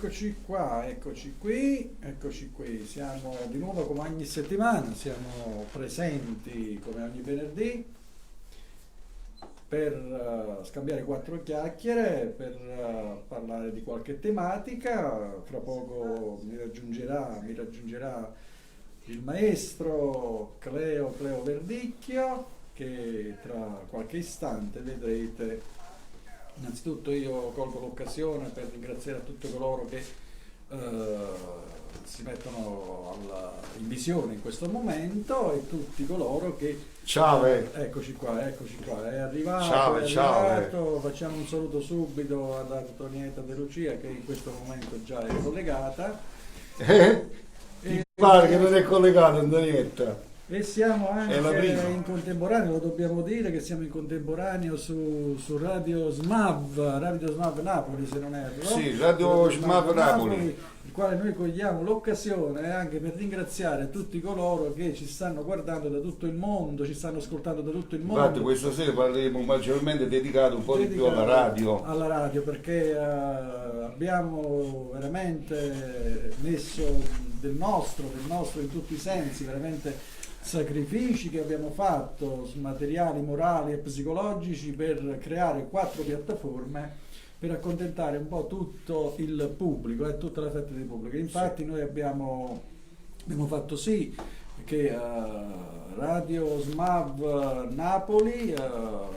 eccoci qui, siamo di nuovo come ogni settimana, siamo presenti come ogni venerdì per scambiare quattro chiacchiere, per parlare di qualche tematica. Fra poco mi raggiungerà il maestro Cleo Verdicchio, che tra qualche istante vedrete. Innanzitutto io colgo l'occasione per ringraziare a tutti coloro che si mettono in visione in questo momento e tutti coloro che... Ciao! Eccoci qua, è arrivato. Facciamo un saluto subito ad Antonietta De Lucia, che in questo momento già è collegata. Ti pare che non è collegata, Antonietta? E siamo anche in contemporaneo, lo dobbiamo dire che siamo in contemporaneo su Radio SMAV Napoli, se non erro. Sì, Radio SMAV Napoli, il quale noi cogliamo l'occasione anche per ringraziare tutti coloro che ci stanno guardando da tutto il mondo, ci stanno ascoltando da tutto il mondo. Infatti questa sera parleremo maggiormente dedicato un po' di più alla radio. Alla radio, perché abbiamo veramente messo del nostro in tutti i sensi, veramente sacrifici che abbiamo fatto su materiali morali e psicologici per creare quattro piattaforme per accontentare un po' tutto il pubblico e tutta la fetta di pubblico. Infatti noi abbiamo fatto sì che Radio SMAV Napoli,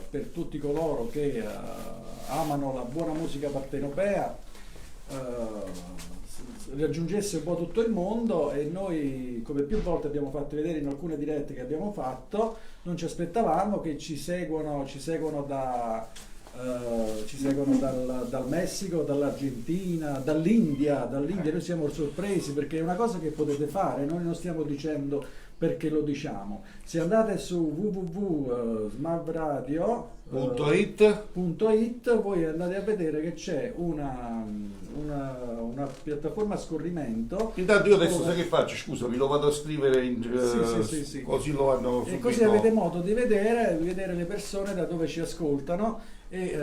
per tutti coloro che amano la buona musica partenopea, raggiungesse un po' tutto il mondo. E noi, come più volte abbiamo fatto vedere in alcune dirette che abbiamo fatto, non ci aspettavamo che ci seguono dal Messico, dall'Argentina, dall'India. Noi siamo sorpresi, perché è una cosa che potete fare, noi non stiamo dicendo perché lo diciamo. Se andate su www.smavradio.it, voi andate a vedere che c'è una piattaforma a scorrimento. Intanto io adesso sai che faccio? Scusami, lo vado a scrivere Sì. così lo vanno subito. E così avete modo di vedere le persone da dove ci ascoltano. E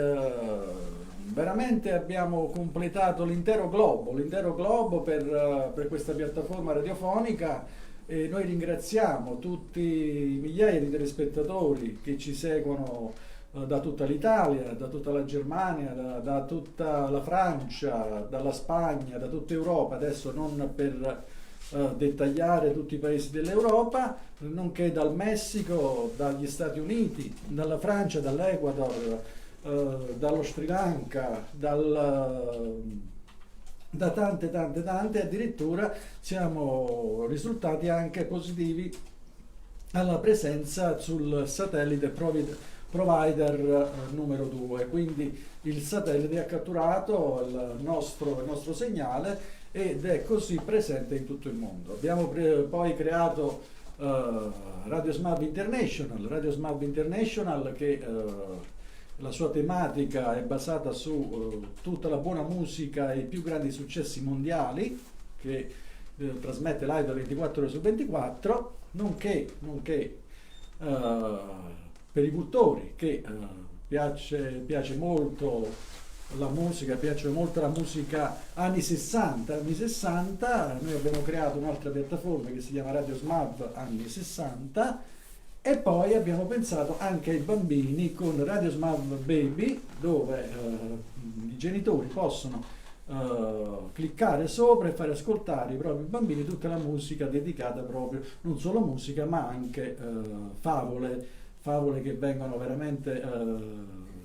veramente abbiamo completato l'intero globo per questa piattaforma radiofonica. E noi ringraziamo tutti i migliaia di telespettatori che ci seguono da tutta l'Italia, da tutta la Germania, da tutta la Francia, dalla Spagna, da tutta Europa, adesso non per dettagliare tutti i paesi dell'Europa, nonché dal Messico, dagli Stati Uniti, dalla Francia, dall'Ecuador, dallo Sri Lanka, da tante, addirittura siamo risultati anche positivi alla presenza sul satellite provider numero 2, quindi il satellite ha catturato il nostro segnale ed è così presente in tutto il mondo. Abbiamo poi creato Radio SMAV International, che la sua tematica è basata su tutta la buona musica e i più grandi successi mondiali, che trasmette live 24 ore su 24, nonché per i cultori che piace molto la musica, anni 60. Noi abbiamo creato un'altra piattaforma che si chiama Radio SMAV anni 60. E poi abbiamo pensato anche ai bambini con Radio SMAV Baby, dove i genitori possono cliccare sopra e fare ascoltare ai propri bambini tutta la musica dedicata proprio, non solo musica, ma anche favole che vengono veramente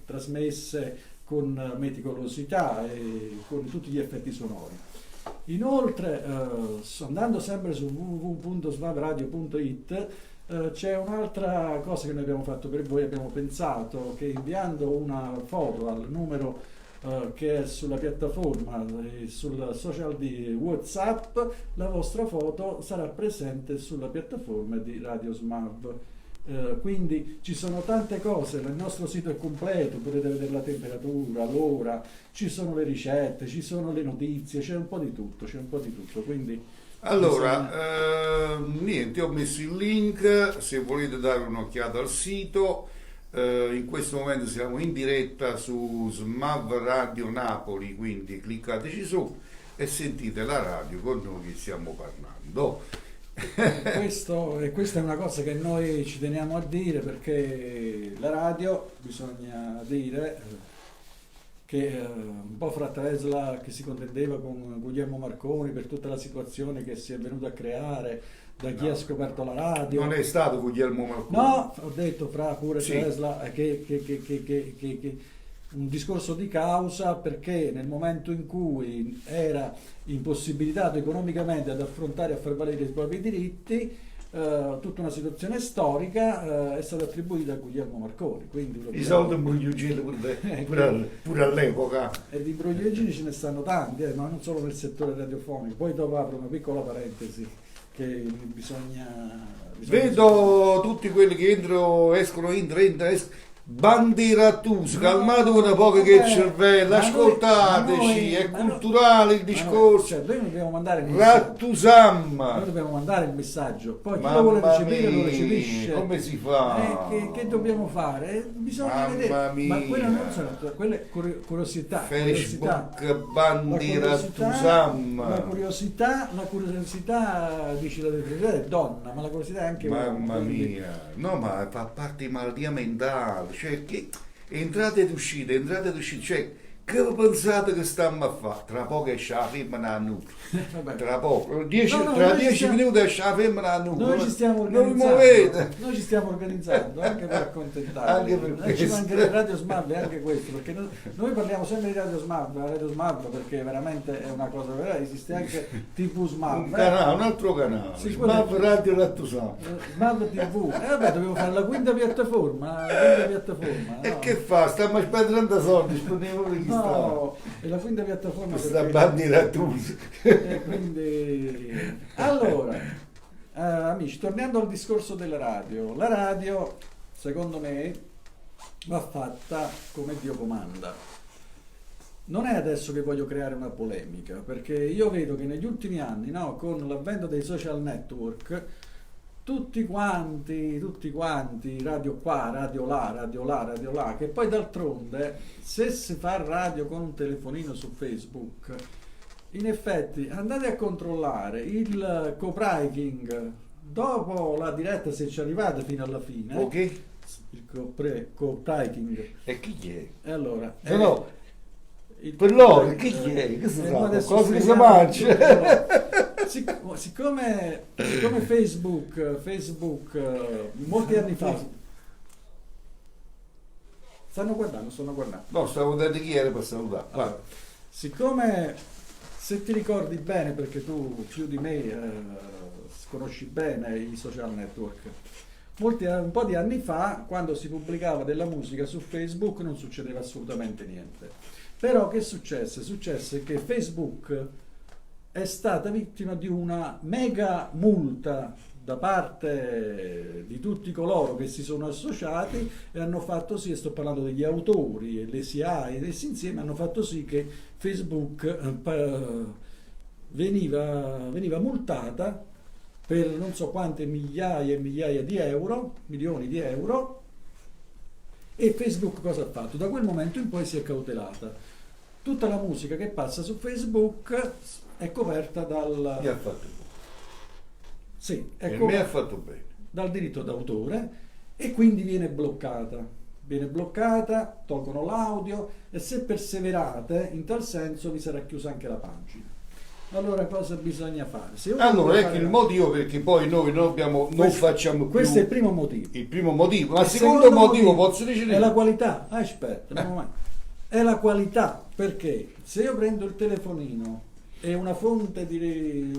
trasmesse con meticolosità e con tutti gli effetti sonori. Inoltre, andando sempre su www.smavradio.it, c'è un'altra cosa che noi abbiamo fatto per voi. Abbiamo pensato che inviando una foto al numero che è sulla piattaforma, sul social di WhatsApp, la vostra foto sarà presente sulla piattaforma di Radio SMAV. Quindi ci sono tante cose, il nostro sito è completo, potete vedere la temperatura, l'ora, ci sono le ricette, ci sono le notizie, c'è un po' di tutto, quindi allora niente, ho messo il link se volete dare un'occhiata al sito. In questo momento siamo in diretta su SMAV Radio Napoli, quindi cliccateci su. e sentite la radio con noi che stiamo parlando. Questa è una cosa che noi ci teniamo a dire, perché la radio, bisogna dire che un po' fra Tesla che si contendeva con Guglielmo Marconi per tutta la situazione che si è venuta a creare da chi No, ha scoperto la radio. Non è stato Guglielmo Marconi. No, ho detto fra pure Sì. Tesla che un discorso di causa, perché nel momento in cui era impossibilitato economicamente ad affrontare e a far valere i propri diritti, tutta una situazione storica è stata attribuita a Guglielmo Marconi. Quindi I soldi imbrogliugili pure all'epoca. e di imbrogliagini ce ne stanno tanti, ma non solo nel settore radiofonico. Poi dopo apro una piccola parentesi che bisogna Vedo tutti quelli che escono, Bandieratus, calmatevi un po' che il cervello, ascoltateci, è culturale il discorso. Cioè, noi dobbiamo mandare il messaggio. Rattusamma. Noi dobbiamo mandare il messaggio, poi chi lo vuole Mamma recepire lo mia, recepisce. come si fa? Che dobbiamo fare? Bisogna Mamma vedere. mia. Ma quelle non sono quelle curiosità. Facebook, Bandieratussamma. La curiosità dice la verità è donna, ma la curiosità è anche uomo, Mamma quindi- mia, no, ma fa parte di malattia mentale, cioè che entrate ed uscite, cioè che pensate che stiamo a fare? Tra poco esce la femmina a nucleo, Vabbè. tra poco, No, tra noi ci 10 stiamo- minuti esce la femmina a nucleo, Noi ci stiamo non vi organizzando, muovete. noi ci stiamo organizzando anche per accontentarvi. Anche per Ci questo. mancherebbe Radio Smart, è anche questo, perché noi parliamo sempre di Radio Smart, la Radio Smart perché veramente è una cosa vera, esiste anche TV Smart. Un canale, un altro canale, Sì, Smart quello- Radio Rattusamma. Smart TV. E vabbè, dovevo fare la quinta piattaforma, no? E che fa? Stiamo a spendere 30 soldi, spendiamo per chi No, è la quinta piattaforma sta perché- Bandieratus. E quindi allora amici, tornando al discorso della radio, la radio secondo me va fatta come Dio comanda. Non è adesso che voglio creare una polemica, perché io vedo che negli ultimi anni, no, con l'avvento dei social network, tutti quanti, radio qua, radio là, radio là, radio là, che poi d'altronde se si fa radio con un telefonino su Facebook, in effetti andate a controllare il copywriting dopo la diretta, se ci arrivate fino alla fine. Ok? Il copywriting. E chi è? E allora No, il- per loro, chi è? Che si noi sa? adesso Cosa che si spieghiamo mangia? tutto. Siccome Facebook molti anni fa stanno guardando. No, stavo vedendo chi era per salutare. Vai. Allora, siccome, se ti ricordi bene, perché tu più di me conosci bene i social network, un po' di anni fa, quando si pubblicava della musica su Facebook, non succedeva assolutamente niente. Però che successe? Successe che Facebook è stata vittima di una mega multa da parte di tutti coloro che si sono associati e hanno fatto sì, e sto parlando degli autori e le SIAE ed essi insieme, hanno fatto sì che Facebook veniva multata per non so quante migliaia e migliaia di euro, milioni di euro. E Facebook cosa ha fatto? Da quel momento in poi si è cautelata. Tutta la musica che passa su Facebook è coperta Mi ha dal... fatto bene. Sì, è E mi ha coperta fatto bene. dal diritto d'autore e quindi viene bloccata, tolgono l'audio e se perseverate in tal senso vi sarà chiusa anche la pagina. Allora cosa bisogna fare? Se uno Allora, vuole ecco fare- il motivo perché poi noi non facciamo più questo è il primo motivo. il primo motivo. Ma Il il secondo motivo motivo posso dire è la qualità. Aspetta, un momento. È la qualità, perché se io prendo il telefonino e una fonte di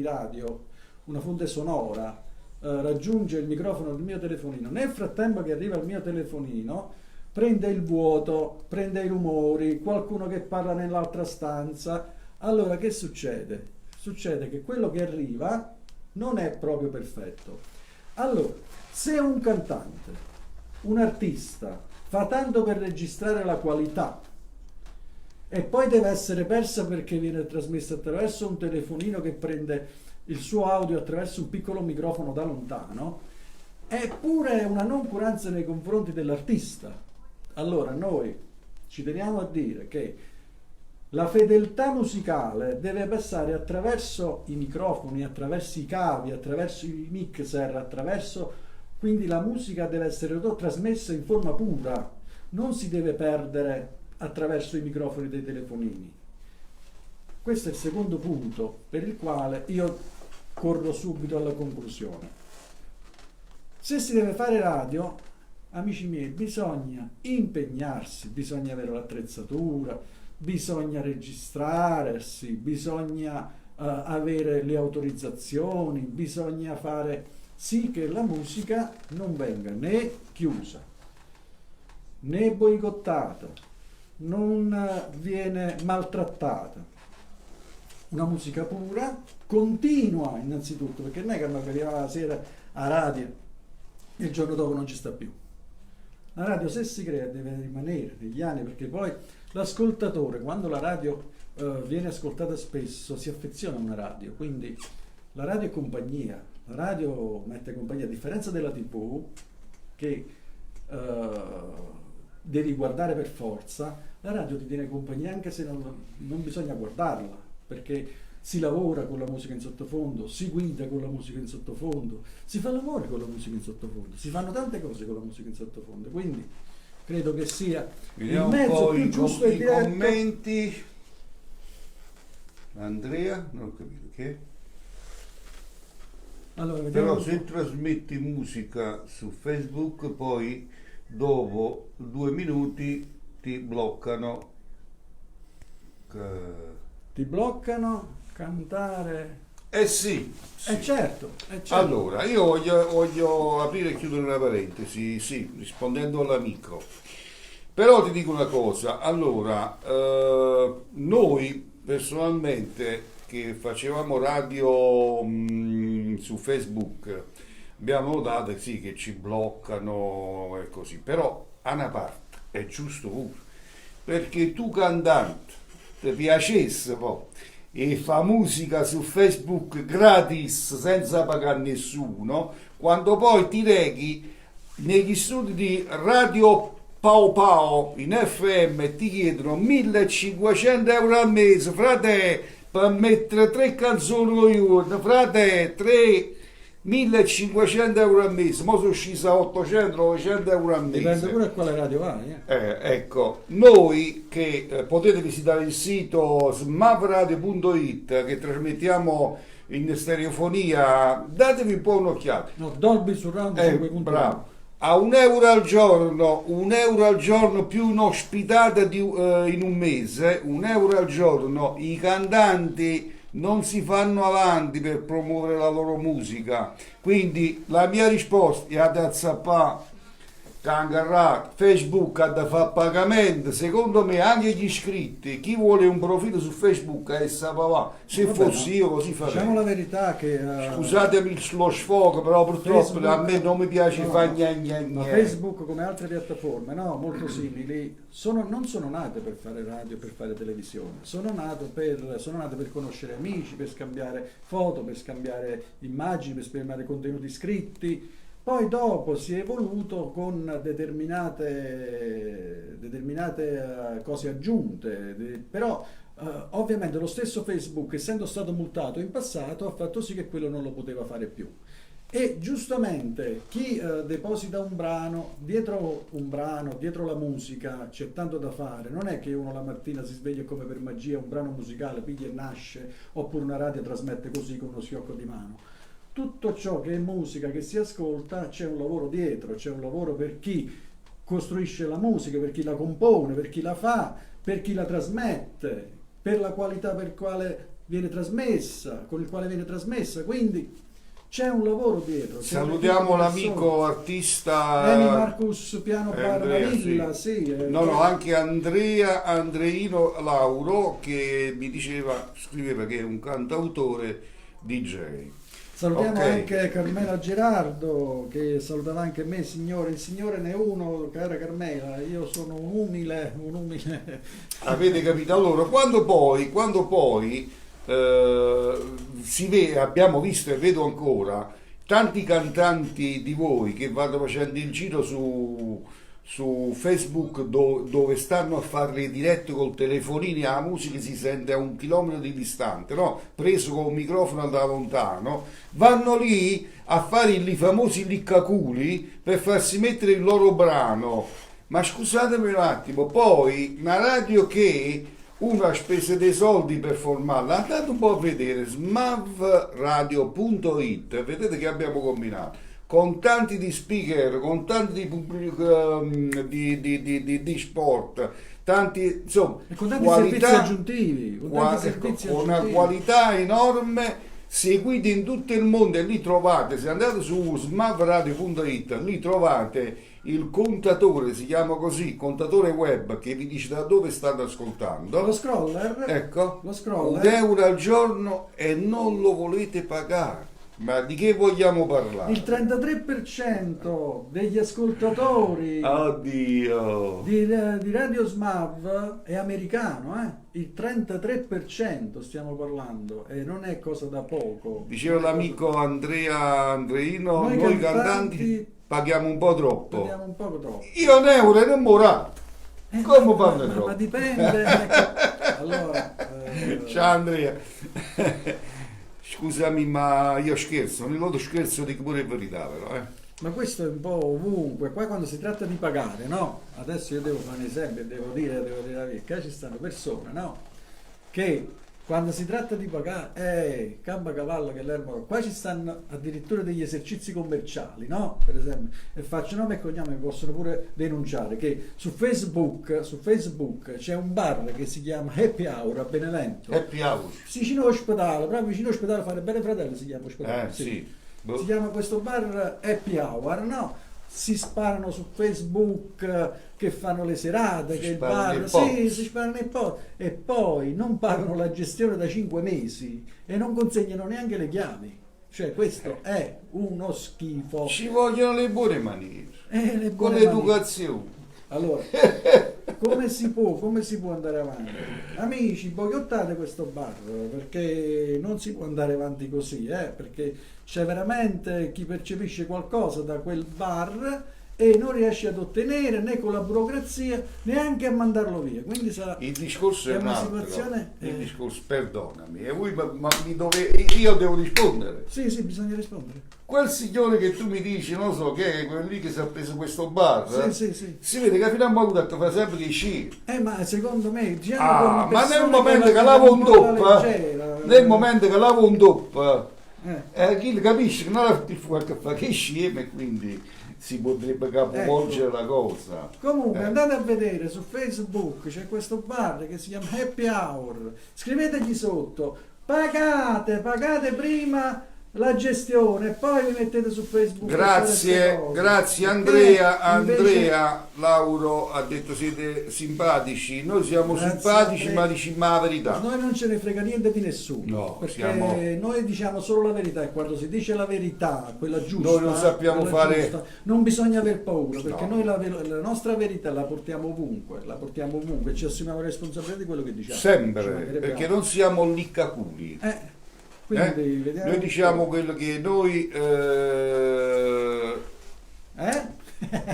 radio, una fonte sonora, raggiunge il microfono del mio telefonino, nel frattempo che arriva al mio telefonino prende il vuoto, prende i rumori, qualcuno che parla nell'altra stanza, allora che succede? Succede che quello che arriva non è proprio perfetto. Allora, se un cantante, un artista fa tanto per registrare la qualità e poi deve essere persa perché viene trasmessa attraverso un telefonino che prende il suo audio attraverso un piccolo microfono da lontano, è pure una noncuranza nei confronti dell'artista. Allora noi ci teniamo a dire che La fedeltà musicale deve passare attraverso i microfoni, attraverso i cavi, attraverso i mixer, attraverso... Quindi la musica deve essere trasmessa in forma pura, non si deve perdere attraverso i microfoni dei telefonini. Questo è il secondo punto per il quale io corro subito alla conclusione. Se si deve fare radio, amici miei, bisogna impegnarsi, bisogna avere l'attrezzatura, bisogna registrarsi, bisogna avere le autorizzazioni, bisogna fare sì che la musica non venga né chiusa, né boicottata, non viene maltrattata. Una musica pura, continua innanzitutto, perché non è che noi arriviamo la sera a radio e il giorno dopo non ci sta più. La radio, se si crea, deve rimanere negli anni, perché poi l'ascoltatore, quando la radio viene ascoltata spesso, si affeziona a una radio, quindi la radio è compagnia, la radio mette compagnia, a differenza della TV che devi guardare per forza, la radio ti tiene compagnia anche se non bisogna guardarla, perché si lavora con la musica in sottofondo, si guida con la musica in sottofondo, si fa l'amore con la musica in sottofondo, si fanno tante cose con la musica in sottofondo, quindi credo che sia vediamo il mezzo più giusto e i diretto. commenti. Andrea, non ho capito che. Allora, vediamo Però se trasmetti musica su Facebook, poi dopo 2 minuti ti bloccano. ti bloccano cantare. Sì. Certo. Allora, io voglio aprire e chiudere una parentesi, sì, rispondendo all'amico. Però ti dico una cosa, allora, noi personalmente che facevamo radio su Facebook, abbiamo notato sì, che ci bloccano e così, però a una parte è giusto pure, perché tu cantante ti piacesse poi e fa musica su Facebook gratis senza pagare nessuno, quando poi ti reghi negli studi di Radio Pau Pau in FM e ti chiedono 1500 euro al mese, frate, per mettere 3 canzoni con giorno, frate, 1500 euro al mese, mo sono scesa a 800-900 euro al mese. Dipende pure a quale radio vai. Ecco, noi che potete visitare il sito smavradio.it che trasmettiamo in stereofonia, datevi un po' un'occhiata. No, Dolby Surround 5.1. Bravo. A €1 al giorno, €1 al giorno più un'ospitata in un mese, €1 al giorno, i cantanti non si fanno avanti per promuovere la loro musica. Quindi la mia risposta è ad azzappà, cangarà, Facebook ha da fare pagamento, secondo me anche gli iscritti, chi vuole un profilo su Facebook è sapava, se Vabbè, fossi io così farei. Diciamo la verità che Scusatemi lo sfogo, però purtroppo Facebook, a me non mi piace fare ma gna. Facebook come altre piattaforme, no, molto simili, non sono nate per fare radio, per fare televisione, sono nate per conoscere amici, per scambiare foto, per scambiare immagini, per scambiare contenuti scritti. Poi dopo si è evoluto con determinate cose aggiunte, però ovviamente lo stesso Facebook, essendo stato multato in passato, ha fatto sì che quello non lo poteva fare più. E giustamente chi deposita un brano, dietro la musica c'è tanto da fare, non è che uno la mattina si sveglia come per magia, un brano musicale piglia e nasce, oppure una radio trasmette così con uno schiocco di mano. Tutto ciò che è musica che si ascolta c'è un lavoro dietro, c'è un lavoro per chi costruisce la musica, per chi la compone, per chi la fa, per chi la trasmette, per la qualità per quale viene trasmessa, con il quale viene trasmessa, quindi c'è un lavoro dietro. Salutiamo l'amico artista Eni Marcus Piano Barnavilla, no, anche Andreino Lauro che mi scriveva che è un cantautore DJ. Salutiamo anche Carmela Gerardo che salutava anche me, signore, il signore ne è uno, cara Carmela, io sono un umile. Avete capito? Allora, quando poi si vede, abbiamo visto e vedo ancora tanti cantanti di voi che vanno facendo il giro su Facebook dove stanno a fare le dirette col telefonino, la musica si sente a 1 chilometro di distante, no? Preso con un microfono da lontano, vanno lì a fare i famosi liccaculi per farsi mettere il loro brano. Ma scusatemi un attimo, poi una radio che uno ha speso dei soldi per formarla, andate un po' a vedere smavradio.it, vedete che abbiamo combinato con tanti di speaker, con tanti di sport, tanti, insomma, E con tanti servizi aggiuntivi, con una qualità enorme, seguiti in tutto il mondo, e lì trovate, se andate su smavradio.it, lì trovate il contatore, si chiama così, contatore web, che vi dice da dove state ascoltando. Lo scroller, Ecco, lo scroller. €1 al giorno e non lo volete pagare. Ma di che vogliamo parlare? Il 33% degli ascoltatori Oddio! di Radio Smav è americano, Il 33% stiamo parlando, e non è cosa da poco. Diceva l'amico Andreino, Noi noi cantanti cantanti paghiamo un po' troppo. Parliamo un poco troppo. Io €1 e non morale. Come parlo ma troppo? dipende. Ecco. Allora, Ciao Andrea. Scusami, ma io scherzo, nel scherzo dico pure verità, però, ma questo è un po' ovunque. Qua quando si tratta di pagare, no? Adesso io devo fare un esempio, devo dire la verità. Ci stanno persone, no? Che quando si tratta di pagare, camba cavallo che l'erba. Qua ci stanno addirittura degli esercizi commerciali, no? Per esempio, e faccio nome e cognome, mi possono pure denunciare che su Facebook c'è un bar che si chiama Happy Hour a Benevento. Happy hour. Vicino all'ospedale, proprio vicino all'ospedale, fare bene fratello si chiama ospedale. Sì. Si chiama questo bar Happy Hour, no? Si sparano su Facebook che fanno le serate, che il bar, sì, si sparano i post, e poi non pagano la gestione da 5 mesi e non consegnano neanche le chiavi. Cioè questo è uno schifo. Ci vogliono le buone maniere, Le con buone l'educazione. Allora, come si può andare avanti? Amici, boicottate questo bar, perché non si può andare avanti così, perché c'è veramente chi percepisce qualcosa da quel bar e non riesce ad ottenere né con la burocrazia neanche a mandarlo via. Quindi sarà Il discorso è un una altro. situazione. Il discorso, perdonami, e voi, ma io devo rispondere. Sì, bisogna rispondere. Quel signore che tu mi dici, non so che è quello lì che si è preso questo bar, Sì. si vede che fino a un detto fa sempre che sci. Ma secondo me diciamo Ma nel momento che lavo un top, nel momento che lavo un top, chi capisce che non ha più qualche fa che sci, e quindi si potrebbe capovolgere la cosa. Comunque andate a vedere su Facebook, c'è questo bar che si chiama Happy Hour, scrivetegli sotto, pagate prima la gestione e poi vi mettete su Facebook. Grazie Andrea. Lauro ha detto siete simpatici, noi siamo simpatici, ma diciamo la verità. Noi non ce ne frega niente di nessuno, No, perché noi diciamo solo la verità, e quando si dice la verità, quella giusta, noi non sappiamo fare giusta, non bisogna aver paura, perché noi la nostra verità la portiamo ovunque, ci assumiamo la responsabilità di quello che diciamo. Sempre, perché non siamo liccaculi. Quindi vediamo. Noi diciamo quello che noi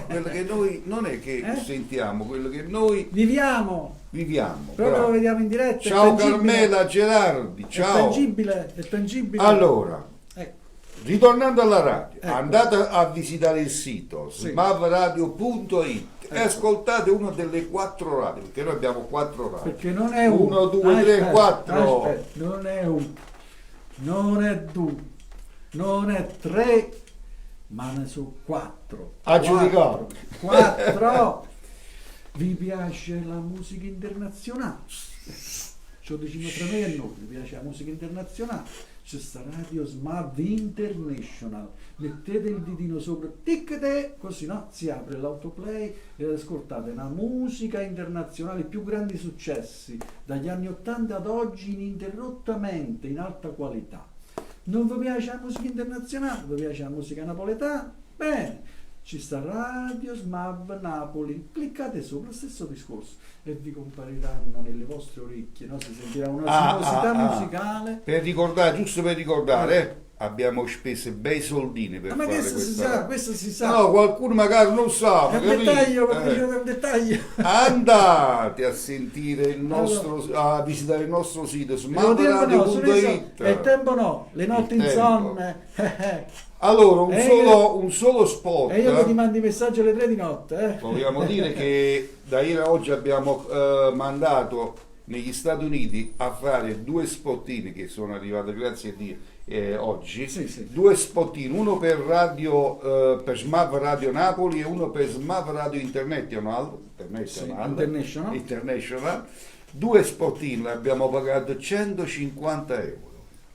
quello che noi non è che sentiamo, quello che noi viviamo. Proprio lo vediamo in diretta. Ciao Carmela Gerardi, ciao. È tangibile. Allora, ritornando alla radio, ecco, andate a visitare il sito smavradio.it e ascoltate una delle 4 radio, perché noi abbiamo 4 radio. Perché non è 1, 2, 3, 4. Aspetta, non è 1, non è 2, non è 3, ma ne sono 4. A giudicare. 4. Vi piace la musica internazionale? Ce lo diciamo tra me e noi, vi piace la musica internazionale? C'è sta Radio Smav International, mettete il ditino sopra, tic, così no, si apre l'autoplay e ascoltate una musica internazionale, i più grandi successi dagli anni 80 ad oggi ininterrottamente, in alta qualità. Non vi piace la musica internazionale? Vi piace la musica napoletana? Bene, ci sta Radio Smav Napoli, cliccate sopra, stesso discorso, e vi compariranno nelle vostre orecchie, no? Si sentirà una sinuosità musicale. Per ricordare, giusto per ricordare, abbiamo speso bei soldini per Ma fare questo si sa, questo si sa. No, qualcuno magari non sa. È un dettaglio, è un dettaglio. Andate a sentire il nostro, a visitare il nostro sito No, smartradio.it. il tempo no, le notti Il insonne. Allora, un solo spot. E io che ti mandi messaggio alle 3 di notte. Vogliamo dire che da ieri a oggi abbiamo mandato negli Stati Uniti a fare 2 spottini che sono arrivati, grazie a Dio, oggi. Sì. 2 spottini, uno per radio, per SMAV Radio Napoli e uno per SMAV Radio International. International. 2 spottini, abbiamo pagato 150 euro.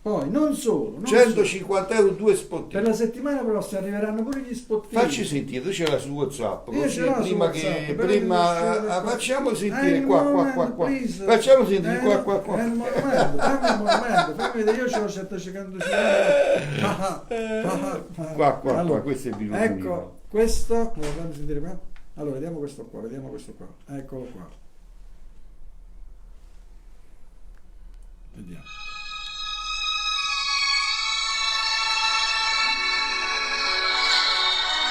Poi non solo, 150 euro 2 spottini. Per la settimana prossima arriveranno pure gli spottini. Facci sentire, tu ce l'hai su WhatsApp, Io così ce l'ho su prima WhatsApp, che però facciamo sentire il qua. please. Facciamo sentire qua. È il monumento, fammi vedere, io ce l'ho 750 Qua, allora, questo è il vino. ecco, questo, fammi sentire qua. Allora, vediamo questo qua. Eccolo qua. Vediamo.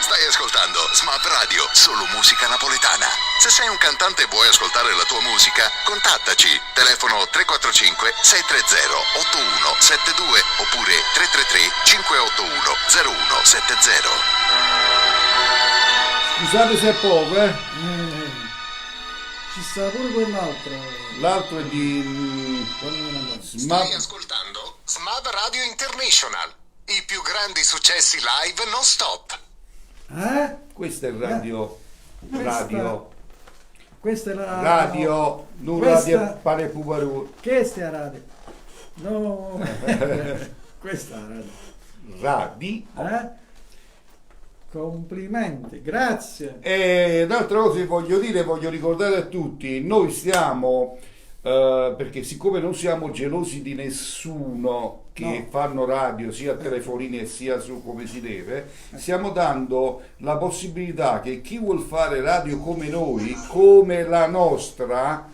Stai ascoltando Smart Radio, solo musica napoletana. Se sei un cantante e vuoi ascoltare la tua musica, contattaci. Telefono 345 630 8172 oppure 333 581 0170. Scusate se è poco, Ci sta pure quell'altro. L'altro è di Stai ascoltando Smart Radio International, i più grandi successi live non stop. Questo è il radio. Questa è la Radio, non questa, radio pare puparu. Che è la radio? No. Questa è la radio. Complimenti, grazie. E un'altra cosa che voglio ricordare a tutti, noi stiamo, perché siccome non siamo gelosi di nessuno che fanno radio sia a telefonini e sia su come si deve, stiamo dando la possibilità che chi vuol fare radio come noi, come la nostra,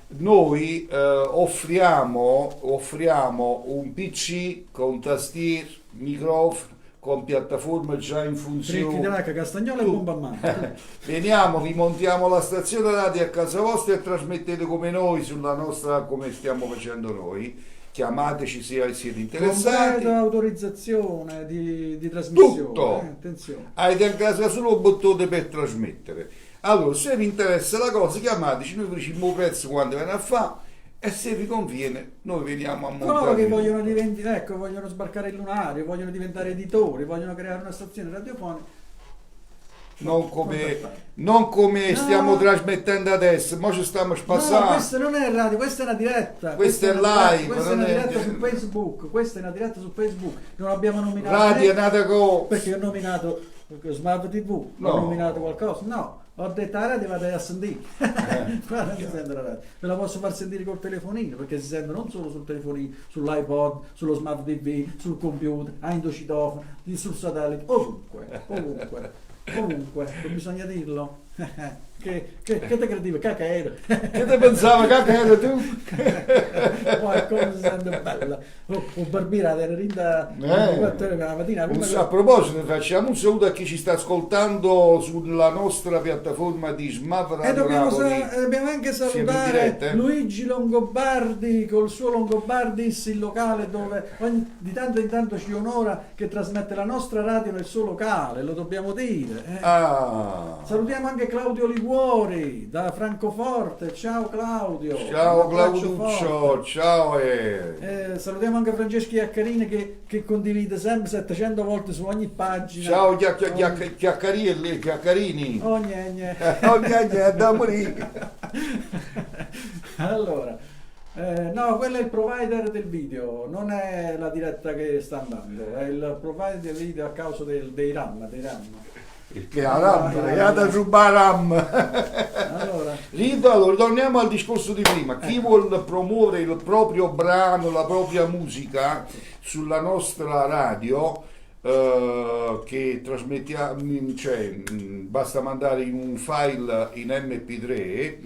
noi offriamo un PC con tastiere, microfono, con piattaforme già in funzione. Fricchi dell'H, Castagnola e bomba a mano. Veniamo, vi montiamo la stazione radio a casa vostra e trasmettete come noi sulla nostra, come stiamo facendo noi. Chiamateci se siete interessati. Completa autorizzazione di trasmissione. Tutto. Attenzione. Avete a casa solo un bottone per trasmettere. Allora, se vi interessa la cosa, chiamateci, noi vi diciamo il prezzo quando viene a fare. E se vi conviene, noi veniamo a montare. Coloro che vogliono sbarcare il lunario, vogliono diventare editori, vogliono creare una stazione radiofonica. Non come stiamo trasmettendo adesso, ma ci stiamo spassando. No, questo non è radio, questa è una diretta. Questa è live. Questa è una diretta su Facebook. Non abbiamo nominato. Radio è nata con. Perché ho nominato Smart TV, No. ho nominato qualcosa. No. Ho detto la radio vado a sentire. Guarda, si sente la radio. Ve la posso far sentire col telefonino, perché si sente non solo sul telefonino, sull'iPod, sullo smart TV, sul computer, a indocitofono, sul satellite, ovunque, non bisogna dirlo. Che te credivi? Cacaero. Che te pensava cacaero tu? Poi come si sente bella. O Barbira era rinda 4 ore la mattina. A proposito, facciamo un saluto a chi ci sta ascoltando sulla nostra piattaforma di Smart E Radio Napoli. dobbiamo anche Siamo in salutare diretta, Luigi Longobardi col suo Longobardis, il locale dove di tanto in tanto ci onora, che trasmette la nostra radio nel suo locale, lo dobbiamo dire. Salutiamo anche Claudio Liguori da Francoforte. Ciao Claudio. Ciao Un abbraccio Clauduccio, forte. ciao. Salutiamo anche Francesco Iaccarini che condivide sempre 700 volte su ogni pagina. Ciao Chiaccarini. Oh gne. Da morire. Allora, no, quello è il provider del video, non è la diretta che sta andando, è il provider del video a causa dei RAM. Che la RAM, è da rubare RAM. Allora, Allora, torniamo al discorso di prima. Chi vuole promuovere il proprio brano, la propria musica sulla nostra radio, che trasmettiamo, cioè basta mandare in un file in MP3,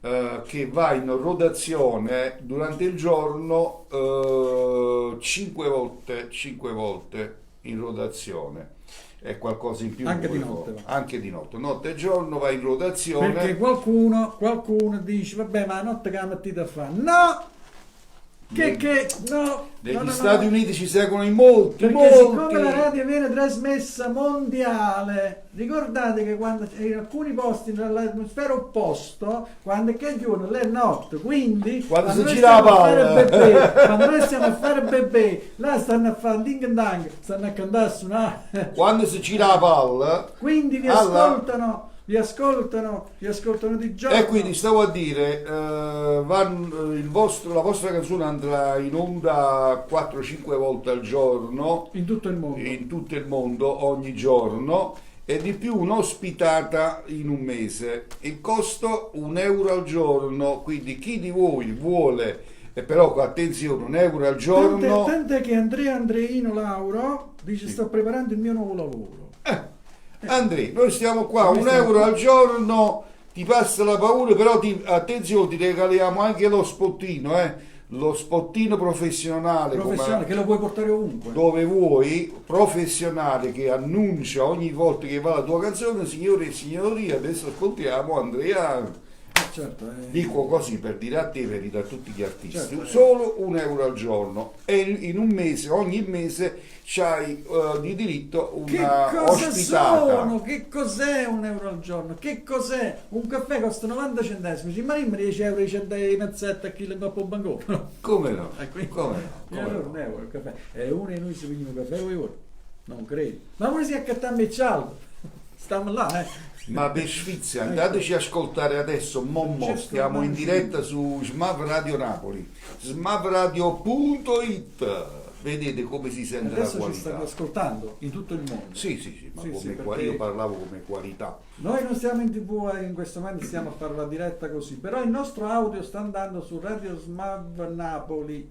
che va in rotazione durante il giorno 5 volte in rotazione. È qualcosa in più. Anche di notte va. Anche di notte. Notte e giorno va in rotazione. Perché qualcuno dice, vabbè, ma la notte che la mattina fa. No! No! Negli Stati Uniti ci seguono in molti, Perché siccome la radio viene trasmessa mondiale, ricordate che quando in alcuni posti nell'emisfero opposto, quando è che giorno, è notte, quindi quando si noi gira la stiamo a fare palla, bebè, quando noi stiamo a fare bebè, là stanno a fare ding dang, stanno a cantare a suonare. quando si gira la palla, Quindi vi ascoltano di giorno. E quindi stavo a dire, la vostra canzone andrà in onda 4-5 volte al giorno in tutto il mondo, ogni giorno, e di più un'ospitata in un mese. Il costo €1 al giorno, quindi chi di voi vuole, però attenzione, €1 al giorno. Tant'è che Andreino Lauro dice: sto preparando il mio nuovo lavoro. Andrea, noi stiamo qua, €1 al giorno, ti passa la paura, però attenzione, ti regaliamo anche lo spottino, lo spottino professionale Che lo puoi portare ovunque. dove vuoi, professionale, che annuncia ogni volta che va la tua canzone. Signore e signori, adesso ascoltiamo Andrea. Certo, Dico così per dire a te, per dire a tutti gli artisti, certo, solo €1 al giorno, e in un mese, ogni mese c'hai di diritto una ospitata. Che cos'è €1 al giorno? Che cos'è? Un caffè costa 90 centesimi, ma rimane €10 i mazzetti a chi le va bancone. Come no? Come allora no? €1 il caffè. E uno e noi si prendiamo caffè ora. Non credo. Ma uno si accattando il cialdo. Stiamo là, Ma per Svizzera, andateci a ascoltare adesso, stiamo in diretta su Smav Radio Napoli, smavradio.it. Vedete come si sente adesso la ci qualità. stanno ascoltando in tutto il mondo. Sì, ma perché io parlavo come qualità. noi non stiamo in TV in questo momento, stiamo a fare la diretta così, però il nostro audio sta andando su Radio Smav Napoli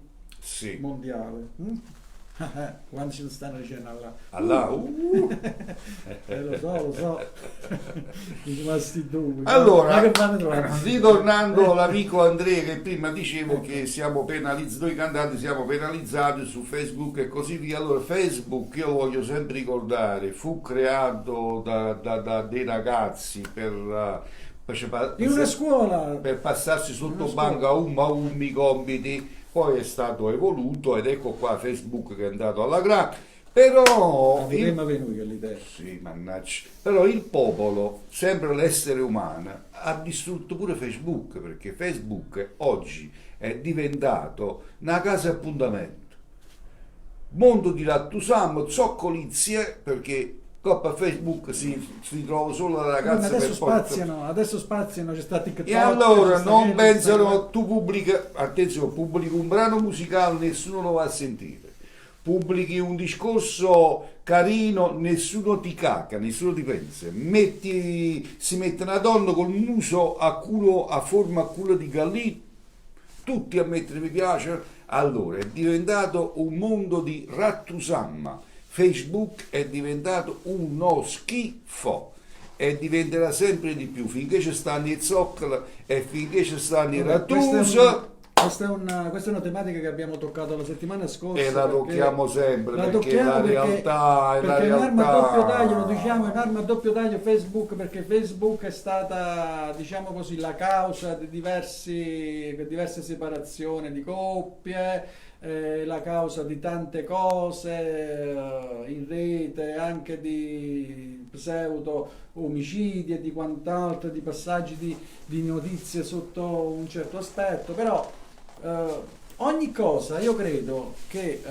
mondiale. Quando ci stanno dicendo Allà. Lo so. Allora, ritornando all'amico Andrea, che prima dicevo che siamo penalizzati, noi cantanti siamo penalizzati su Facebook e così via. Allora, Facebook, io voglio sempre ricordare, fu creato da dei ragazzi in una scuola per passarsi sotto banco a i compiti. Poi è stato evoluto ed ecco qua Facebook che è andato alla grande. Però però il popolo, sempre l'essere umano, ha distrutto pure Facebook, perché Facebook oggi è diventato una casa appuntamento, mondo di lattusam, zoccolizie, perché Coppa Facebook si trova solo la ragazza. Adesso spaziano, c'è stato TikTok. E allora non pensano, tu pubblica, attenzione, pubblichi un brano musicale, nessuno lo va a sentire. Pubblichi un discorso carino, nessuno ti cacca, nessuno ti pensa. Si mette una donna col muso a forma a culo di gallina, tutti a mettere mi piace. Allora è diventato un mondo di rattusamma. Facebook è diventato uno schifo e diventerà sempre di più finché ci stanno i zoccoli e finché ci stanno i rattusi. Questa è una tematica che abbiamo toccato la settimana scorsa e la tocchiamo sempre perché la realtà è perché è un'arma a doppio taglio, lo diciamo, è un'arma a doppio taglio Facebook, perché Facebook è stata, diciamo così, la causa di diverse separazioni di coppie, la causa di tante cose in rete, anche di pseudo omicidi e di quant'altro, di passaggi di notizie sotto un certo aspetto. Però ogni cosa, io credo che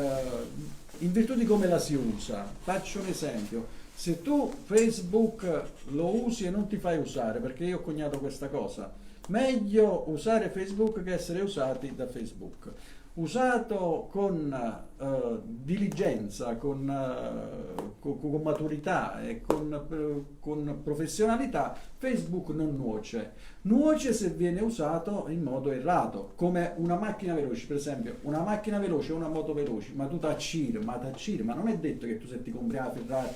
in virtù di come la si usa, faccio un esempio: se tu Facebook lo usi e non ti fai usare, perché io ho coniato questa cosa, meglio usare Facebook che essere usati da Facebook. Usato con diligenza, con maturità e con professionalità, Facebook non nuoce se viene usato in modo errato, come una macchina veloce. Per esempio, una macchina veloce o una moto veloce, ma tu t'acciri, ma non è detto che tu, se ti compri la Ferrari,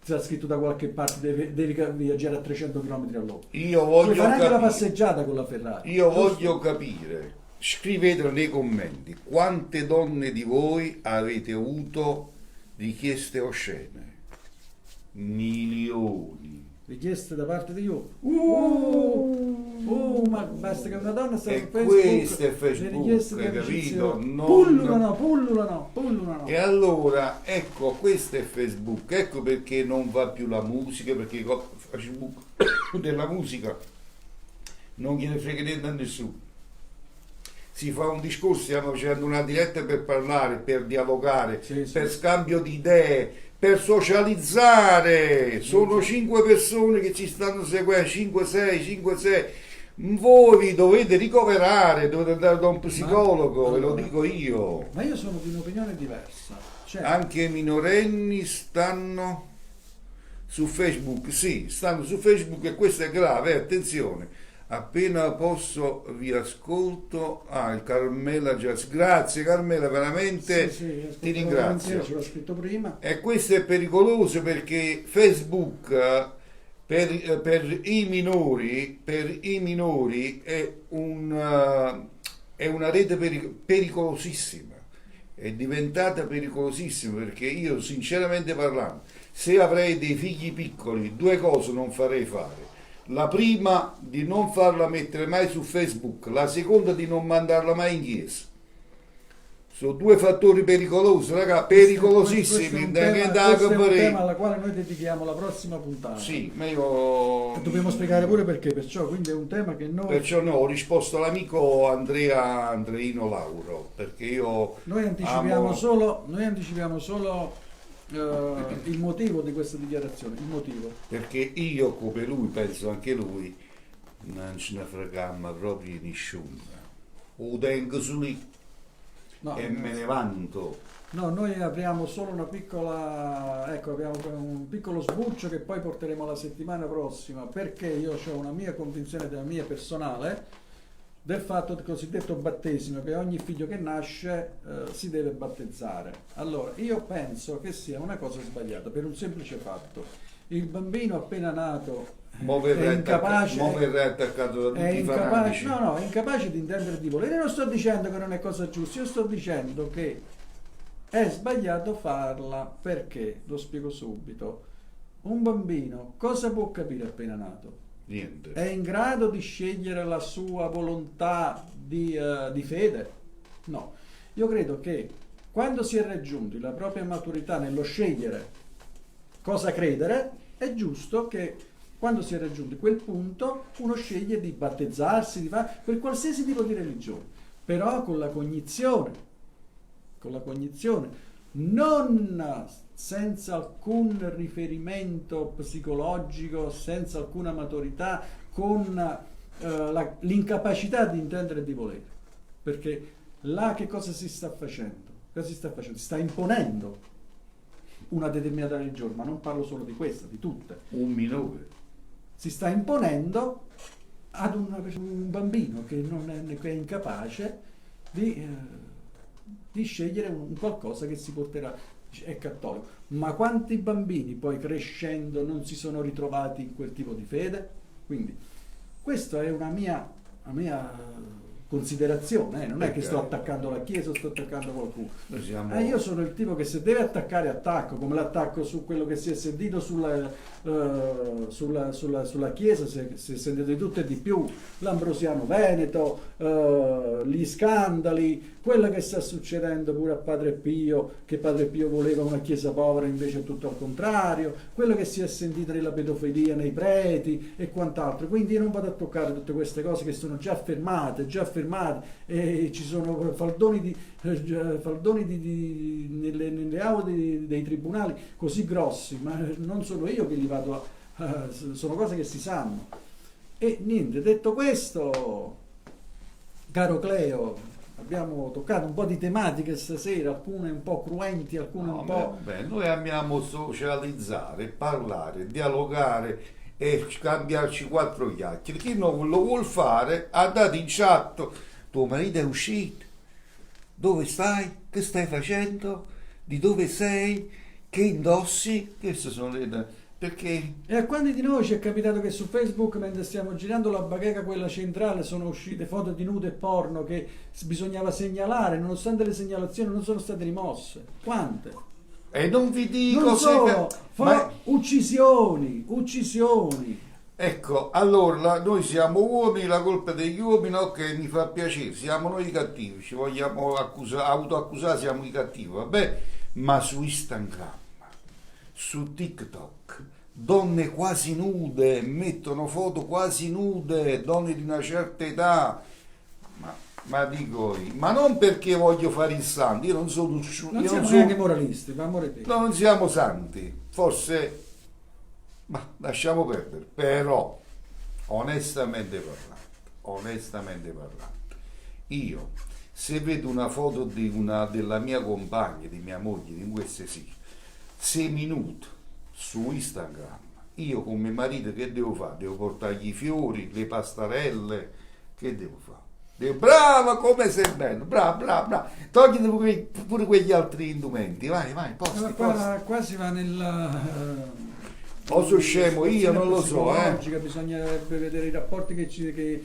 sarà scritto da qualche parte, devi viaggiare a 300 km all'ora. Io Puoi voglio fare anche la capire, passeggiata con la Ferrari. io giusto? voglio capire, scrivetelo nei commenti, quante donne di voi avete avuto richieste oscene? Milioni. Richieste da parte di io. Ma basta che una donna sta E su Facebook. questo è le Facebook, richieste di hai capito? amicizia Non- pullulano. E allora, ecco, questo è Facebook, ecco perché non va più la musica, perché Facebook della musica non gliene frega niente a nessuno. Si fa un discorso, stiamo facendo una diretta per parlare, per dialogare, Sì, sì. per scambio di idee, per socializzare. Sono 5 persone che ci stanno seguendo, 5-6. Voi vi dovete ricoverare, dovete andare da un psicologo, ve lo dico io. Ma io sono di un'opinione diversa. Cioè, Anche i minorenni stanno su Facebook, sì, stanno su Facebook e questo è grave, attenzione. Appena posso vi ascolto. Il Carmela Jazz. Grazie Carmela, veramente sì, ti ascolto ringrazio. volentieri, ce l'ho scritto prima. E questo è pericoloso perché Facebook per i minori è una rete pericolosissima, è diventata pericolosissima perché io sinceramente parlando, se avrei dei figli piccoli, 2 cose non farei fare. La prima di non farla mettere mai su Facebook, la seconda di non mandarla mai in chiesa. Sono 2 fattori pericolosi, raga, pericolosissimi. Questo è un tema alla quale noi dedichiamo la prossima puntata. Sì, ma io Dobbiamo spiegare pure perché, perciò quindi è un tema che noi no, ho risposto all'amico Andreino Lauro, perché io anticipiamo amo- solo il motivo di questa dichiarazione, il motivo. perché io come lui, penso anche lui, non ce ne fregamma proprio nessuno. O tengo su lì No, e me ne vanto. no, noi apriamo solo una piccola, ecco, abbiamo un piccolo sbuccio che poi porteremo la settimana prossima, perché io ho una mia convinzione della mia personale del fatto del cosiddetto battesimo, che ogni figlio che nasce si deve battezzare. Allora, io penso che sia una cosa sbagliata per un semplice fatto. Il bambino appena nato Mo è verrà incapace, attaccato da è tutti i incapace, fanatici. è incapace di intendere di volere. Io non sto dicendo che non è cosa giusta, io sto dicendo che è sbagliato farla perché, lo spiego subito, un bambino cosa può capire appena nato? Niente. È in grado di scegliere la sua volontà di fede? No. Io credo che quando si è raggiunti la propria maturità nello scegliere cosa credere, è giusto che quando si è raggiunti quel punto uno sceglie di battezzarsi, di fare per qualsiasi tipo di religione, però con la cognizione, non senza alcun riferimento psicologico, senza alcuna maturità, con l'incapacità di intendere e di volere. Perché là che cosa si sta facendo? Cosa si sta facendo? Si sta imponendo una determinata religione, ma non parlo solo di questa, di tutte. Un minore. Si sta imponendo ad un bambino che che è incapace di scegliere un qualcosa che si porterà, è cattolico. Ma quanti bambini poi crescendo non si sono ritrovati in quel tipo di fede? Quindi questa è una mia considerazione, non è che sto attaccando la Chiesa o sto attaccando qualcuno. Noi siamo... Io sono il tipo che se deve attaccare attacco, come l'attacco su quello che si è sentito sulla Chiesa, se sentite di tutto e di più, l'Ambrosiano Veneto, gli scandali, quello che sta succedendo pure a Padre Pio, che Padre Pio voleva una Chiesa povera, invece è tutto al contrario, quello che si è sentito della pedofilia nei preti e quant'altro. Quindi io non vado a toccare tutte queste cose che sono già affermate, e ci sono faldoni nelle aule dei tribunali così grossi, ma non sono io che li vado sono cose che si sanno. E niente, detto questo, caro Cleo, abbiamo toccato un po' di tematiche stasera, alcune un po' cruenti, alcune un po'... Beh, noi amiamo socializzare, parlare, dialogare e scambiarci 4 chiacchiere. Chi non lo vuol fare, andate in chat. Tuo marito è uscito? Dove stai? Che stai facendo? Di dove sei? che indossi, queste sono le... perché E a quanti di noi ci è capitato che su Facebook, mentre stiamo girando la bacheca quella centrale, sono uscite foto di nude e porno che bisognava segnalare, nonostante le segnalazioni non sono state rimosse? Quante? e non vi dico Non se... solo, ma- uccisioni. ecco, allora noi siamo uomini, la colpa è degli uomini, ok, mi fa piacere, siamo noi i cattivi, ci vogliamo autoaccusare, siamo i cattivi, vabbè, ma su Instagram, su TikTok, donne quasi nude, mettono foto quasi nude, donne di una certa età, ma dico io, ma non perché voglio fare il santo, io non sono Non siamo neanche moralisti, ma amore te. no, non siamo santi, forse, ma lasciamo perdere, però onestamente parlando, io se vedo una foto della mia compagna, di mia moglie, di queste sì, 6 minuti su Instagram, io come marito che devo fare? Devo portargli i fiori, le pastarelle, che devo fare? Brava, come sei bello, brava, togliti pure quegli altri indumenti, vai, posti. Qua si va nel... O sono scemo io, non lo so, Bisognerebbe vedere i rapporti che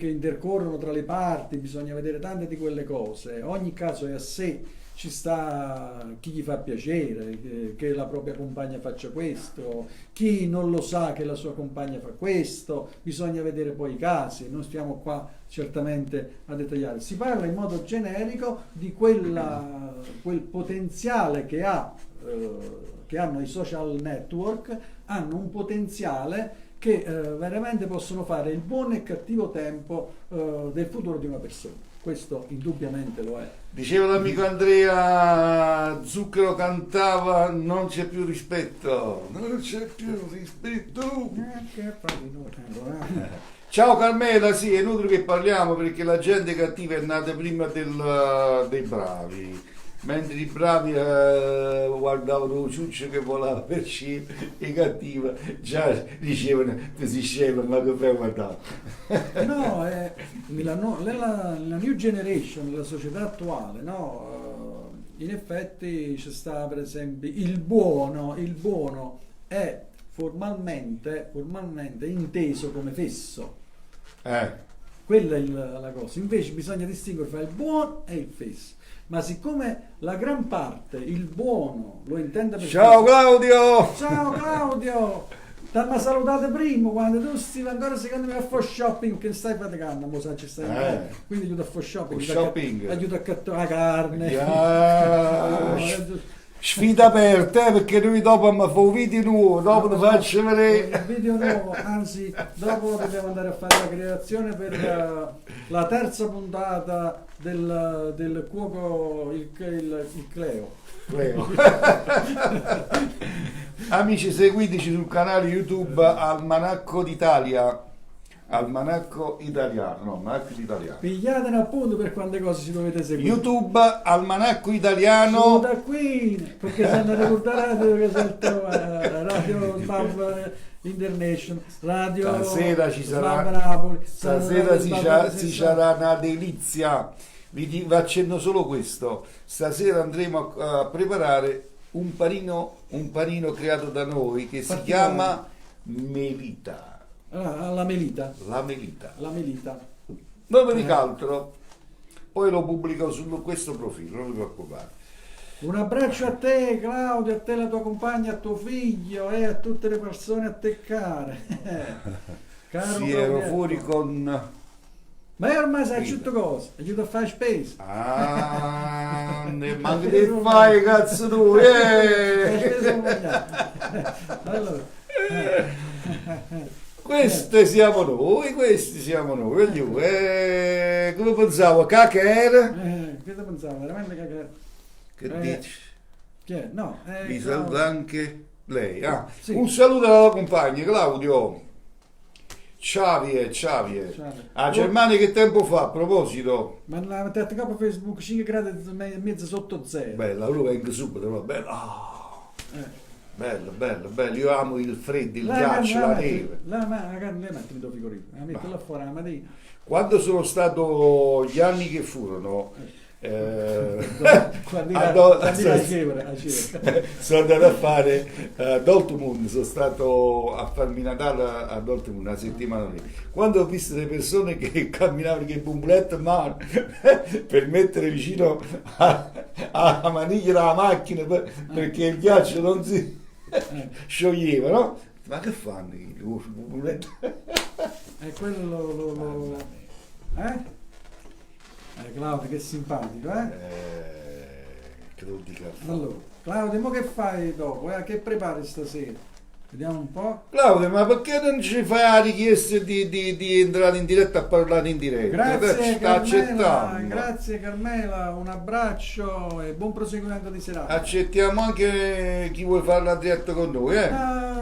intercorrono tra le parti, bisogna vedere tante di quelle cose. Ogni caso è a sé, ci sta chi gli fa piacere che la propria compagna faccia questo, chi non lo sa che la sua compagna fa questo, bisogna vedere poi i casi, non stiamo qua certamente a dettagliare. Si parla in modo generico di quel potenziale che hanno i social network, hanno un potenziale che veramente possono fare il buon e cattivo tempo del futuro di una persona. Questo indubbiamente lo è. Diceva l'amico Andrea Zucchero, cantava non c'è più rispetto. Ciao Carmela, sì, è inutile che parliamo perché la gente cattiva è nata prima dei bravi. Mentre i bravi guardavano ciuccio che volava per cielo, i cattivi già dicevano si scema, ma che fai guardare? No, la new generation, la società attuale, no? In effetti c'è sta per esempio il buono è formalmente inteso come fesso. Quella è la cosa. Invece bisogna distinguere fra il buono e il fesso. Ma siccome la gran parte il buono lo intende per Ciao Claudio! Ciao Claudio! T'hanno salutato prima quando tu stai ancora secondo me a fare shopping che stai faticando, mo sa ci stai quindi aiuta a fare shopping, aiuta a cattare la carne. Sfida aperta perché noi dopo mi fa un video nuovo, dopo ti faccio vedere un video nuovo, anzi dopo dobbiamo andare a fare la creazione per la terza puntata del cuoco il Cleo. Amici, seguiteci sul canale YouTube Almanacco d'Italia. Almanacco italiano. Pigliatene appunto per quante cose ci dovete seguire. YouTube Almanacco italiano. Su da qui, perché se ne ricordate che Radio Slam International, Radio stasera ci sarà Napoli, stasera ci sarà una delizia. Vi accenno solo questo. Stasera andremo a preparare un panino creato da noi che si chiama melita. La melita. Non ve dico altro, poi lo pubblico su questo profilo, non vi preoccupate. Un abbraccio a te Claudio, a te la tua compagna, a tuo figlio e a tutte le persone a te care. Caro sì, ero fuori con... Ma ormai sai tutte cose, aiuto a fare spese. Ma che fai cazzo tu? Allora. Questi siamo noi, come pensavo, cacchera? Cosa pensavo, veramente cacchera? Che dici? Chi è? No, Mi saluta anche lei. Sì. Un saluto alla compagna, Claudio. Ciavie. A Germania che tempo fa, a proposito? Ma la TTK Facebook 5 gradi e mezzo sotto zero. Bella, lui venga subito, però bello, io amo il freddo, il ghiaccio, la neve. La carne la metti nel frigorifero, la metto là fuori la mattina. Quando sono stato gli anni che furono Quando a Cevere. sono andato a fare a Dortmund, sono stato a farmi Natale a Dortmund una settimana lì. Quando ho visto le persone che camminavano con il bumbuletto in mano per mettere vicino alla maniglia della macchina perché il ghiaccio non si scioglieva, no? Ma che fanno il bumbuletto? E quello Claudio, che simpatico, Che lo dica. Allora, Claudio, ma che fai dopo? Che prepari stasera? Vediamo un po'. Claudio, ma perché non ci fai la richiesta di entrare in diretta a parlare in diretta? Grazie Sta Carmela, accettando. grazie Carmela, un abbraccio e buon proseguimento di serata. Accettiamo anche chi vuole fare la diretta con noi,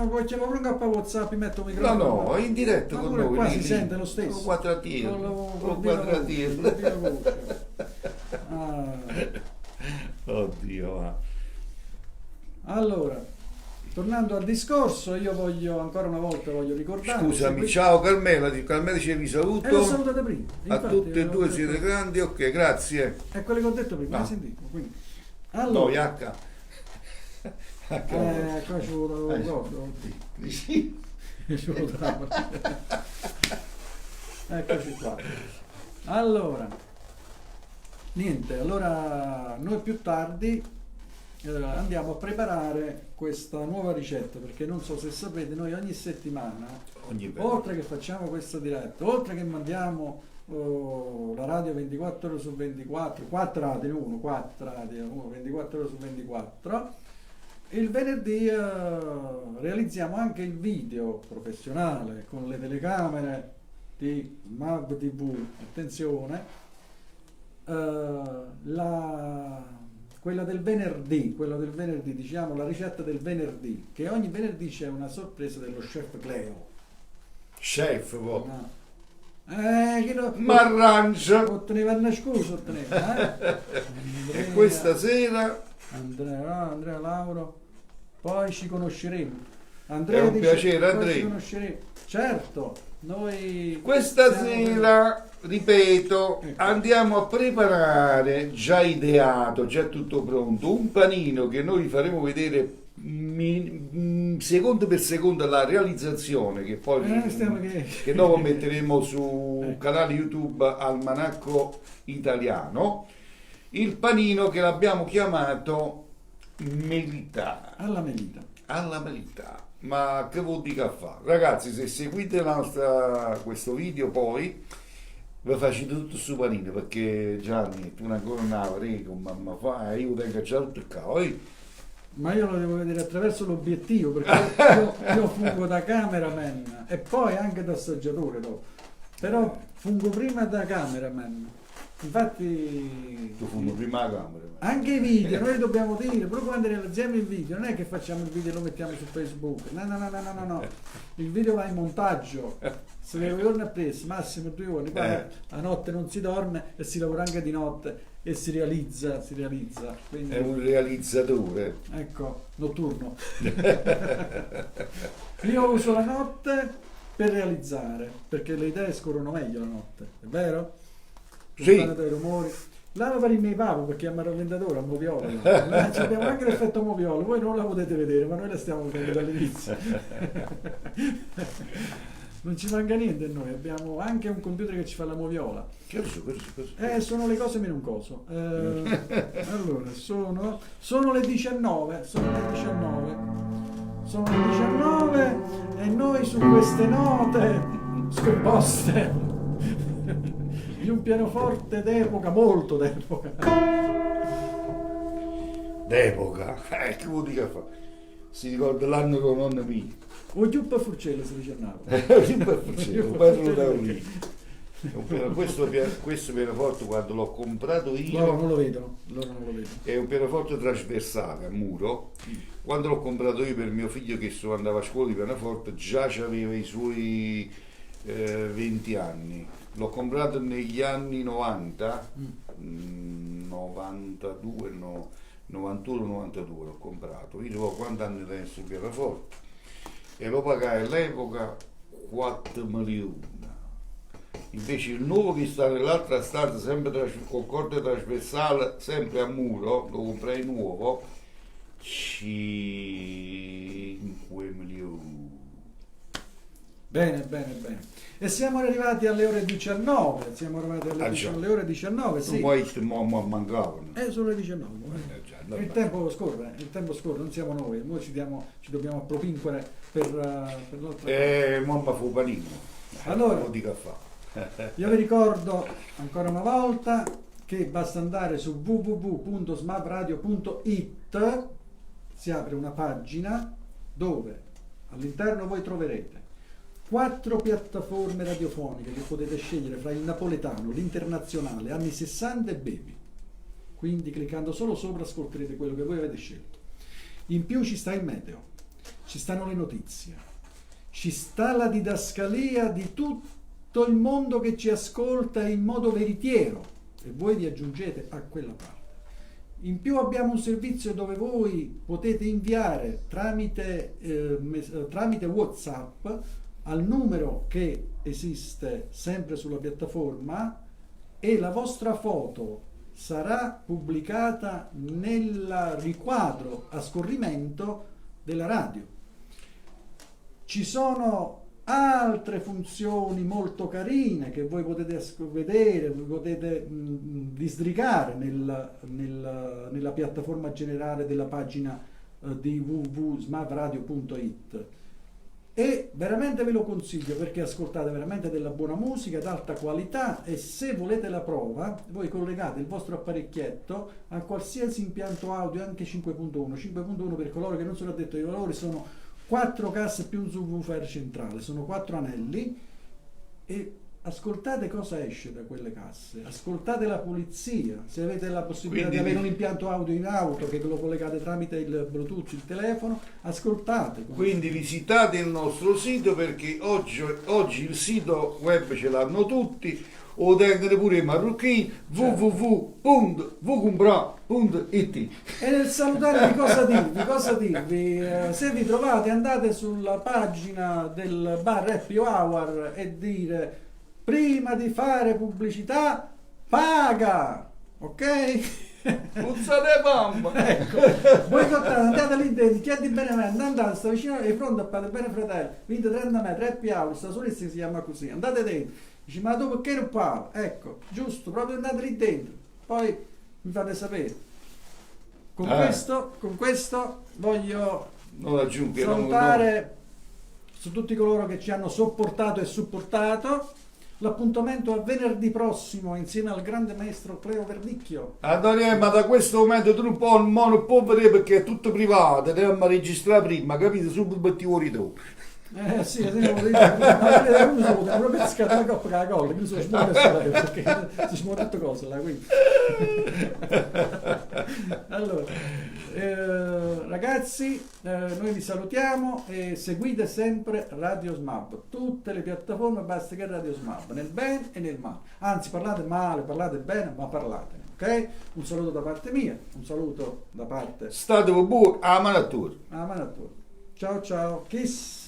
Poi chiamo pure a WhatsApp, metto il No, microfono. no, in diretta Ma con pure noi. qua si lì. sente lo stesso. Con quattratino. Con quattratino. Oddio, ma. Allora, tornando al discorso, io voglio ancora una volta ricordare. Scusami, ciao Carmela, dicevi saluto. L'ho salutata prima. A Infatti, tutte e due l'ho siete detto. grandi, ok, grazie. È quello che ho detto prima, No. hai sentito? Quindi. No, Allora, H. qua ci vuole un ricordo. Sì. Ci vuole Eccoci qua. Allora, niente, allora noi più tardi andiamo a preparare questa nuova ricetta, perché non so se sapete, noi ogni settimana, oltre che facciamo questa diretta, oltre che mandiamo la radio 24 ore su 24, 4 radio 1, 24 ore su 24, il venerdì realizziamo anche il video professionale con le telecamere di Mag TV, attenzione, quella del venerdì, diciamo la ricetta del venerdì, che ogni venerdì c'è una sorpresa dello chef Cleo. Chef, No. Che no, Marrancia. otteneva una scusa, E questa sera Andrea Lauro, poi ci conosceremo. Andrea È un dice, piacere, poi Andrea. ci conosceremo. Certo, noi questa siamo- sera, ripeto, Ecco. andiamo a preparare, già ideato, già tutto pronto, un panino che noi faremo vedere secondo per secondo la realizzazione, che poi che dopo metteremo su Ecco. canale YouTube Almanacco Italiano, il panino che l'abbiamo chiamato melità. alla melita. Alla verità, ma che vuol dire a fare? Ragazzi, se seguite questo video poi vi faccio tutto su panino, perché Gianni, tu ancora non avrei con mamma fa, io tengo già tutto il cavolo. Ma io lo devo vedere attraverso l'obiettivo, perché io fungo da cameraman e poi anche da assaggiatore dopo. Però fungo prima da cameraman. Infatti Tu fumo prima la camera. anche i video, noi dobbiamo dire, però quando realizziamo il video, non è che facciamo il video e lo mettiamo su Facebook. No. Il video va in montaggio. Se le giorni appresso, massimo 2 ore, poi a notte non si dorme e si lavora anche di notte e si realizza. Quindi, È un realizzatore. ecco, notturno. Io uso la notte per realizzare, perché le idee scorrono meglio la notte, è vero? Sì. Lontano dai rumori. Là per i miei papi, perché è un rallentatore a moviola. Là abbiamo anche l'effetto moviola, voi non la potete vedere, ma noi la stiamo vedendo dall'inizio. Non ci manca niente a noi, abbiamo anche un computer che ci fa la moviola. Questo. Sono le cose meno un coso. Allora, sono le 19, sono le 19 e noi su queste note scomposte di un pianoforte d'epoca, molto d'epoca. D'epoca, che vuol dire a fare? Si ricorda l'anno con nonna mia. O giuppa furcello si dice a Napoli. Un bello da lì. Questo pianoforte quando l'ho comprato Loro io non lo vedono. è un pianoforte trasversale a muro. Quando l'ho comprato io per mio figlio che andava a scuola di pianoforte già aveva i suoi 20 anni. L'ho comprato negli anni 90, 92, 91-92 l'ho comprato. Io avevo quanti anni adesso il pianoforte e lo pagai all'epoca 4 milioni. Invece il nuovo che sta nell'altra stanza, sempre con corde trasversale, sempre a muro, lo comprai nuovo, 5 milioni. Bene, bene, bene. E siamo arrivati alle ore 19. Siamo arrivati alle ore 19, sì. Poi mancavano. Sono le 19. Già, Il tempo scorre, non siamo noi ci dobbiamo appropinquere per l'altra. Mamma fu panino. Allora, lo dico a fa. io vi ricordo ancora una volta che basta andare su www.smabradio.it, si apre una pagina dove all'interno voi troverete 4 piattaforme radiofoniche che potete scegliere fra il napoletano, l'internazionale, anni 60 e baby. Quindi cliccando solo sopra ascolterete quello che voi avete scelto. In più ci sta il meteo, ci stanno le notizie, ci sta la didascalia di tutto il mondo che ci ascolta in modo veritiero e voi vi aggiungete a quella parte. In più abbiamo un servizio dove voi potete inviare tramite WhatsApp al numero che esiste sempre sulla piattaforma e la vostra foto sarà pubblicata nel riquadro a scorrimento della radio. Ci sono altre funzioni molto carine che voi potete vedere, potete disdrigare nella piattaforma generale della pagina di www.smabradio.it. E veramente ve lo consiglio perché ascoltate veramente della buona musica d'alta qualità e se volete la prova voi collegate il vostro apparecchietto a qualsiasi impianto audio, anche 5.1 per coloro che non sono addetti ai valori, sono 4 casse più un subwoofer centrale, sono 4 anelli e ascoltate cosa esce da quelle casse, ascoltate la pulizia, se avete la possibilità di avere un impianto audio in auto che lo collegate tramite il Bluetooth, il telefono, ascoltate. Quindi visitate il nostro sito perché oggi il sito web ce l'hanno tutti, o tengono pure i marocchini, www.vucumbra.it. E nel salutare cosa dirvi? Se vi trovate andate sulla pagina del bar Happy Hour e dire prima di fare pubblicità paga, ok? Puzzate mamma! Ecco, voi andate lì dentro, chiedi bene me, andate, sta vicino e pronto a fare bene fratello, vinto 30 metri, Happy Hour, sta solista si chiama così, andate dentro, dici ma tu perché non parli? Ecco, giusto, proprio andate lì dentro, poi mi fate sapere. Con questo voglio salutare su tutti coloro che ci hanno sopportato e supportato. L'appuntamento a venerdì prossimo insieme al grande maestro Cleo Verdicchio. Antonio, ma da questo momento tu non può vedere perché è tutto privato, dobbiamo registrare prima, capito? Subito metti fuori tu. Sì, proprio pescato la coppa con la colla, quindi sono smuoio perché si smuove tutte cose là, quindi. Allora, ragazzi, noi vi salutiamo e seguite sempre Radio Smab, tutte le piattaforme, basta che Radio Smab, nel bene e nel male, anzi parlate male, parlate bene, ma parlatene, ok? Un saluto da parte mia, un saluto da parte state buoni, a mano a tutti. ciao ciao, kiss.